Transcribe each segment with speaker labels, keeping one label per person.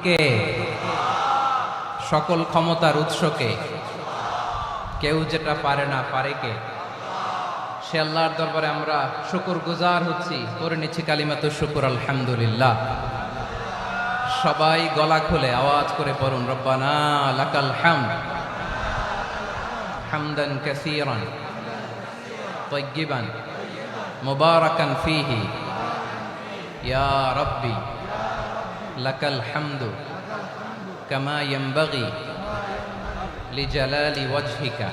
Speaker 1: কে? সকল ক্ষমতার উৎসকে কেউ যেটা পারে না, পারে কে? সে আল্লাহর দরবারে আমরা শুকর গুজার হচ্ছি, করে নিচ্ছি কালিমাতুশ শুকর আলহামদুলিল্লাহ। সবাই গলা খুলে আওয়াজ করে পড়ুন, রব্বানা লাকাল হামদ হামদান কাসীরান তাইয়্যিবান মুবারাকান ফীহি ইয়া রাব্বি লাকাল হামদু কামা ইয়ানবাগি লিজালালি ওয়াজহিকা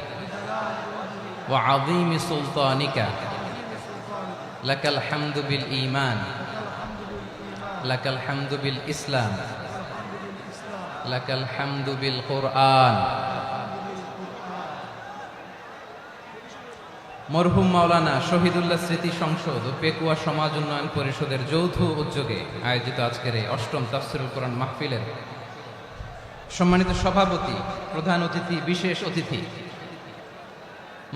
Speaker 1: ওয়া আযীমি সুলতানিকা লাকাল হামদু বিল ঈমান লাকাল হামদু বিল ইসলাম লাকাল হামদু বিল কুরআন। মরহুম মাওলানা শহীদুল্লাহ স্মৃতি সংসদ ও পেকুয়া সমাজ উন্নয়ন পরিষদের যৌথ উদ্যোগে আয়োজিত আজকের এই অষ্টম তাফসীরুল কোরআন মাহফিলের সম্মানিত সভাপতি, প্রধান অতিথি, বিশেষ অতিথি,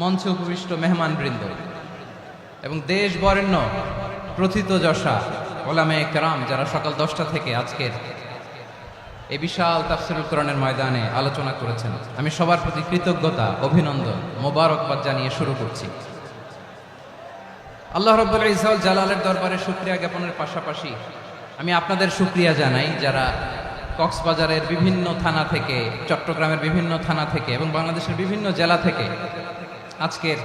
Speaker 1: মঞ্চে উপবিষ্ট মেহমানবৃন্দ এবং দেশ বরেণ্য প্রথিতযশা ওলামায়ে কেরাম যারা সকাল 10টা থেকে আজকের এই বিশাল তাফসীরুল কোরআনের ময়দানে আলোচনা করেছেন, আমি সবার প্রতি কৃতজ্ঞতা, অভিনন্দন, মোবারকবাদ জানিয়ে শুরু করছি। আল্লাহ রাব্বুল ইজ্জত ওয়াল জালালের দরবারে শুকরিয়া জ্ঞাপনের পাশাপাশি আমি আপনাদের শুকরিয়া জানাই যারা কক্সবাজারের বিভিন্ন থানা থেকে, চট্টগ্রামের বিভিন্ন থানা থেকে এবং বাংলাদেশের বিভিন্ন জেলা থেকে আজকের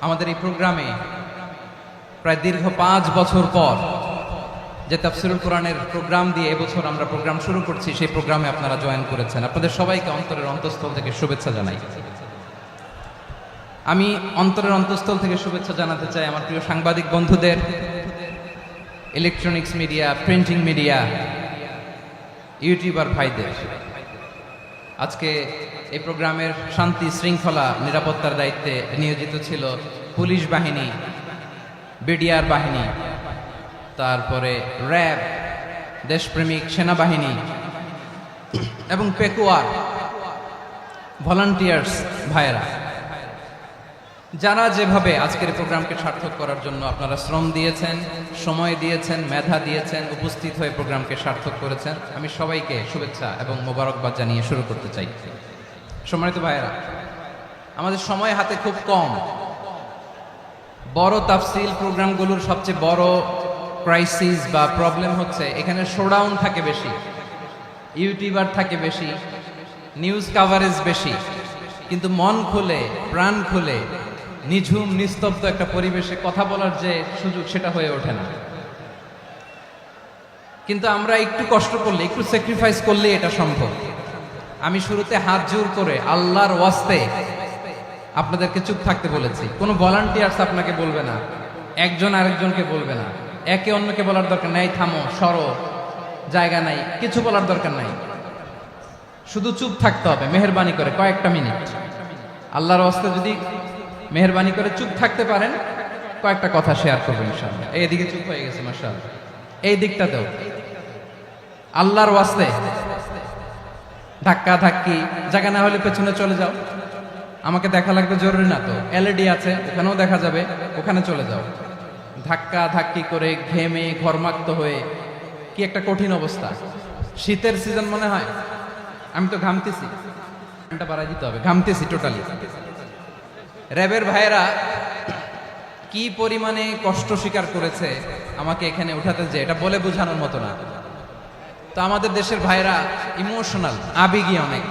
Speaker 1: আমাদের এই প্রোগ্রামে প্রায় দীর্ঘ 5 বছর পর যে তাফসীরুল কোরআনের প্রোগ্রাম দিয়ে এবছর আমরা প্রোগ্রাম শুরু করছি, সেই প্রোগ্রামে আপনারা জয়েন করেছেন। আপনাদের সবাইকে অন্তরের অন্তঃস্থল থেকে শুভেচ্ছা জানাই। আমি অন্তরের অন্তঃস্থল থেকে শুভেচ্ছা জানাতে চাই আমার প্রিয় সাংবাদিক বন্ধুদের, electronics media, printing media, YouTuber ভাইদের। আজকে এই প্রোগ্রামের শান্তি শৃঙ্খলা নিরাপত্তার দায়িত্বে নিয়োজিত ছিল পুলিশ বাহিনী, বিডিআর বাহিনী, তারপরে র্যাব, দেশপ্রেমিক সেনাবাহিনী এবং পেকুয়ার ভলান্টিয়ার্স ভাইয়েরা, যারা যেভাবে আজকের প্রোগ্রামকে সার্থক করার জন্য আপনারা শ্রম দিয়েছেন, সময় দিয়েছেন, মেধা দিয়েছেন, উপস্থিত হয়ে প্রোগ্রামকে সার্থক করেছেন, আমি সবাইকে শুভেচ্ছা এবং মোবারকবাদ জানিয়ে শুরু করতে চাই। সম্মানিত ভাইয়েরা, আমাদের সময় হাতে খুব কম। বড় তাফসীল প্রোগ্রামগুলোর সবচেয়ে বড় ক্রাইসিস বা প্রবলেম হচ্ছে এখানে শোডাউন থাকে বেশি, ইউটিউবার থাকে বেশি, নিউজ কাভারেজ বেশি, কিন্তু মন খুলে, প্রাণ খুলে, নিঝুম নিস্তব্ধ একটা পরিবেশে কথা বলার যে সুযোগ, সেটা হয়ে ওঠে না। কিন্তু আমরা একটু কষ্ট করলে, একটু স্যাক্রিফাইস করলে এটা সম্ভব। আমি শুরুতে হাত জোর করে আল্লাহর ওয়াস্তে আপনাদেরকে চুপ থাকতে বলেছি। কোনো ভলান্টিয়ার্স আপনাকে বলবে না, একজন আরেকজনকে বলবে না, একে অন্যকে বলার দরকার নাই, থামো, সরো, জায়গা নাই, কিছু বলার দরকার নাই, শুধু চুপ থাকতে হবে মেহেরবানি করে কয়েকটা মিনিট। আল্লাহর ওয়াস্তে যদি মেহেরবানি করে চুপ থাকতে পারেন, কয়েকটা কথা শেয়ার করবেন ইনশাআল্লাহ। এইদিকে চুপ হয়ে গেছে মাশাআল্লাহ, এই দিকটাতেও আল্লাহর ওয়াস্তে ধাক্কা ধাক্কি, জায়গা না হলে পেছনে চলে যাও, আমাকে দেখা লাগবে জরুরি না তো, এলইডি আছে ওখানেও দেখা যাবে, ওখানে চলে যাও। ধাক্কা ধাক্কি করে ঘেমে ঘরমাক্ত হয়ে কি একটা কঠিন অবস্থা। শীতের সিজন মনে হয়, আমি তো ঘামতেছি, ফ্যানটা বাড়াই দিতে হবে, ঘামতেছি টোটালি। র্যাবের ভাইয়েরা কি পরিমাণে কষ্ট স্বীকার করেছে আমাকে এখানে উঠাতে, যে এটা বলে বোঝানোর মতো না। তো আমাদের দেশের ভাইয়েরা ইমোশনাল, আবেগী, অনেক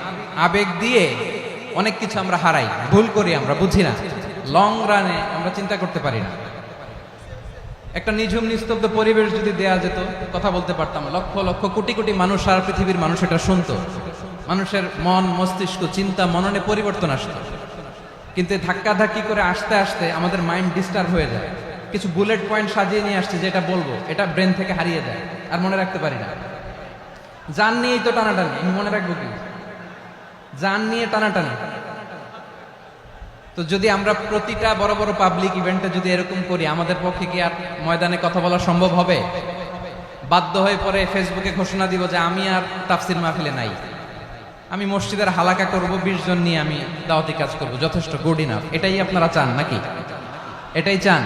Speaker 1: আবেগ দিয়ে অনেক কিছু আমরা হারাই, ভুল করি, আমরা বুঝি না, লং রানে আমরা চিন্তা করতে পারি না। একটা নিঝুম নিস্তব্ধ পরিবেশ যদি দেয়া যেত, কথা বলতে পারতাম, লক্ষ লক্ষ কোটি কোটি মানুষ, সারা পৃথিবীর মানুষ এটা শুনতো, মানুষের মন, মস্তিষ্ক, চিন্তা, মননে পরিবর্তন আসতো। কিন্তু ধাক্কা ধাক্কি করে আসতে আসতে আমাদের মাইন্ড ডিস্টার্ব হয়ে যায়। কিছু বুলেট পয়েন্ট সাজিয়ে নিয়ে আসছে, যেটা বলবো এটা ব্রেন থেকে হারিয়ে যায়, আর মনে রাখতে পারি না। জান নিয়েই তো টানাটানি, আমি মনে রাখবো কি? জান নিয়ে টানাটানি। তো যদি আমরা প্রতিটা বড় বড় পাবলিক ইভেন্টে যদি এরকম করি, আমাদের পক্ষে কি আর ময়দানে কথা বলা সম্ভব হবে? বাধ্য হয়ে পরে ফেসবুকে ঘোষণা দিব যে আমি আর তাফসীর মাহফিলে নাই, আমি মসজিদের হালাকা করব, 20 জন নিয়ে আমি দাওয়াতি কাজ করব, যথেষ্ট, গুড ইনাফ। এটাই আপনারা চান নাকি? এটাই চান?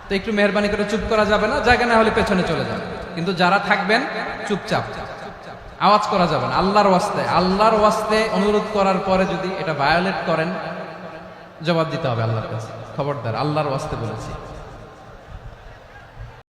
Speaker 1: তো একটু মেহরবানি করে চুপ করা যাবে না? জায়গা না হলে পেছনে চলে যাবে। কিন্তু যারা থাকবেন চুপচাপ, আওয়াজ করা যাবে না। আল্লাহর ওয়াস্তে অনুরোধ করার পরে যদি এটা ভায়োলেট করেন, জবাব দিতে হবে আল্লাহর কাছে। খবরদার, আল্লাহর ওয়াস্তে বলেছি।